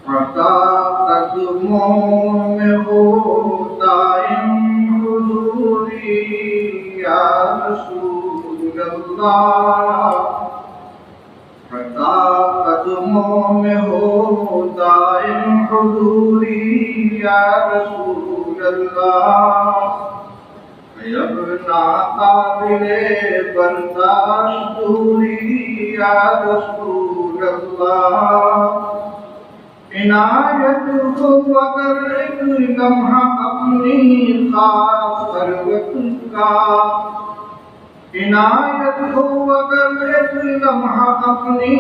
عطا قدموں میں ہو دائم حضوری یا رسول اللہ، عطا قدموں میں ہو دائم حضوری یا رسول اللہ، ابنا قابل برداشت دوری یا رسول اللہ، عنایت ہو اگر ایک لمحہ اپنی خاص خلوت کا، عنایت ہو اگر ایک لمحہ اپنی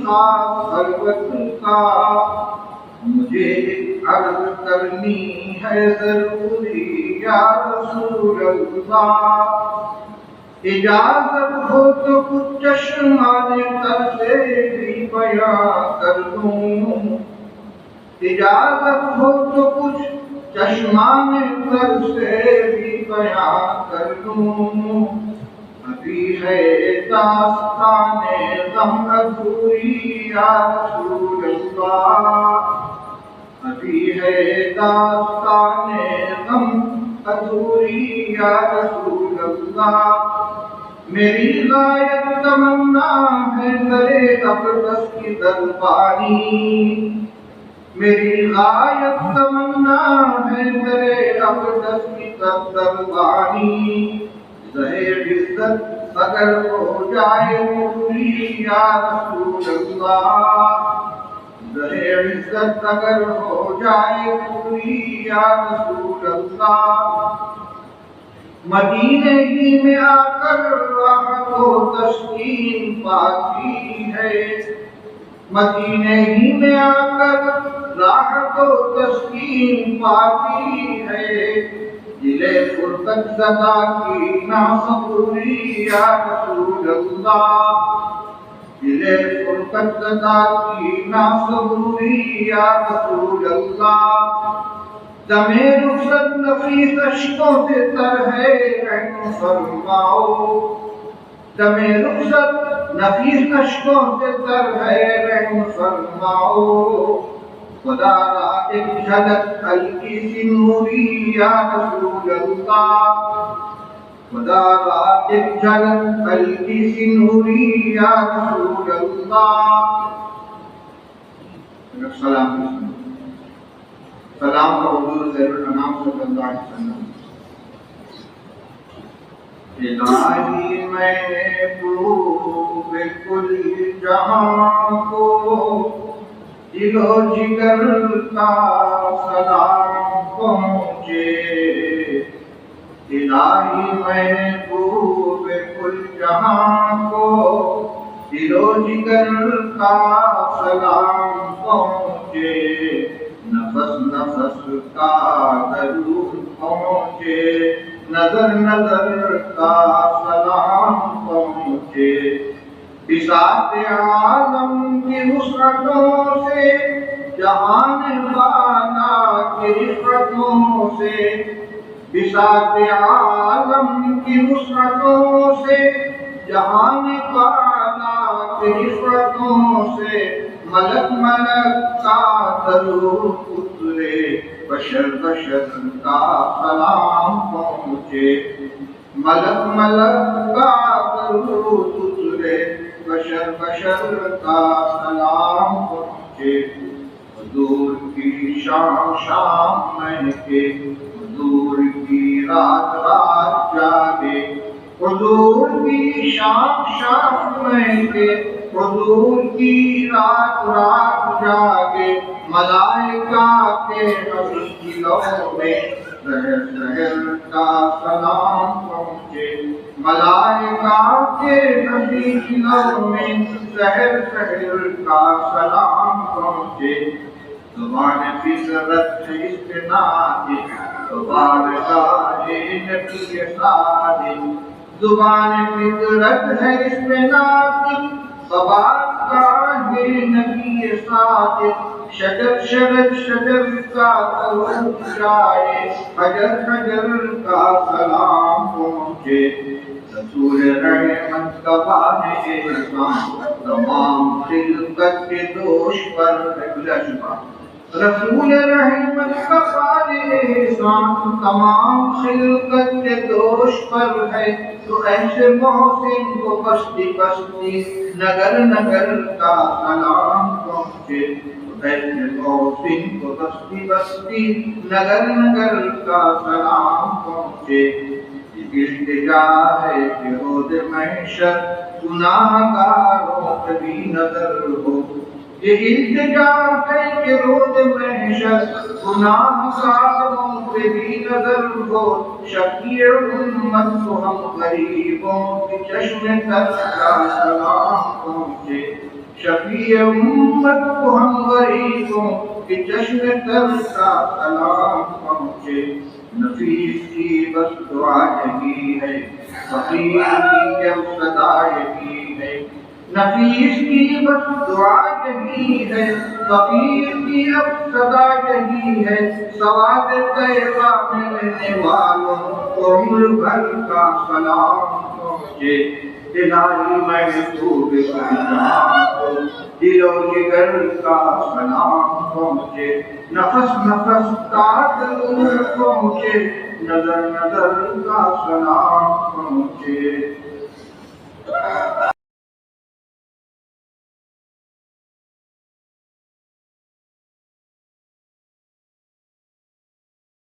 خاص خلوت کا، مجھے عرض کرنی ہے ضروری یا رسول اللہ، اجازت ہو تو کچھ چشمان تر سے بھی بیان کر دوں، اجازت ہو تو کچھ چشمان تر سے بھی بیان کر دوں، ابھی ہے داستان غم ادھوری یا رسول اللہ، ابھی ہے داستان غم ادھوری یا رسول اللہ، میری غایت تمنا ہے درِ اقدس کی دربانی، میری غایت تمنا ہے درِ اقدس کی دربانی، زہر عزت اگر ہو جائے پوری یا رسول اللہ، زہر عزت اگر ہو جائے پوری یا رسول اللہ، مدینے ہی میں آ کر راحت و تسکین پاتی ہے، مدینے ہی میں آ کر راحت و تسکین پاتی ہے، دل فرقت زدہ کی ناصبوری یا رسول اللہ، دل فرقت زدہ کی ناصبوری یا رسول اللہ، دم رخصت نفیس اشکوں سے تر ہے رحم فرماؤ، دم رخصت نفیس اشکوں سے تر ہے رحم فرماؤ، خدا را ایک جھلک ہلکی سی نوری یا رسول اللہ، خدا را ایک جھلک ہلکی سی نوری یا رسول اللہ، سلام کا حضور خیر الانام صلی اللہ علیہ وسلم، الہی محبوب کل جہاں کو دل و جگر کا سلام پہنچے، الہی محبوب کل جہاں کو دل و جگر کا سلام پہنچے، نفس نفس کا درود پہنچے، نظر نظر کا سلام پہنچے، بساط عالم کی وسعتوں سے، جہان والا کی رفعتوں سے، بساط عالم کی وسعتوں سے، جہان والا کی رفعتوں سے، ملک ملک کا درود اترے، بشر بشر کا سلام پہنچے، ملک ملک کا درود اترے، بشر بشر کا سلام پہنچے، حضور کی شام شام مہکے، حضور کی رات رات جاگے، حضور کی شام شام مہکے، حضور کی رات رات جاگے، ملائکہ کے حسینوں میں شہر شہر کا سلام پہنچے، ملائکہ کے حسینوں میں شہر شہر کا سلام پہنچے، زبان فطرت ہے استناد بارگاہ نبی صادق، زبان فطرت ہے استناد بارگاہ نبی صادق، شجر شجر شجر کا درود جائے، حجر حجر کا سلام پہنچے، رسول رحمت کا بانے احسان، تمام خلقت کے دوش پر بلا شبہ، رسول رحمت کا قائل احسان تمام خلقت کے دوش پر ہے، تو ایسے محسن کو بستی بستی نگر نگر کا سلام پہنچے، تو ایسے محسن کو بستی بستی نگر نگر کا سلام پہنچے۔ التجا ہے کہ روز محشر گناہ گاروں پہ بھی نظر ہو، یہ التجا ہے کہ روز محشر گناہ گاروں پہ بھی نظر ہو، شفیع امت کو ہم غریبوں کی چشم تر کا سلام پہنچے، شفیع امت کو ہم غریبوں کی چشم تر کا سلام پہنچے۔ نفیس کی بس دعا یہی ہے، فقیر کی جب صدا یہی ہے، نفیس کی بس دعا یہی ہے، فقیر کی اب صدا یہی ہے، سواد طیبہ ملنے والوں کو عمر بھر کا سلام پہنچے۔ الہی محبوب کل جہاں کو دل و جگر کا سلام پہنچے، نفس نفس کا ضرور پہنچے، نظر نظر کا سلام پہنچے۔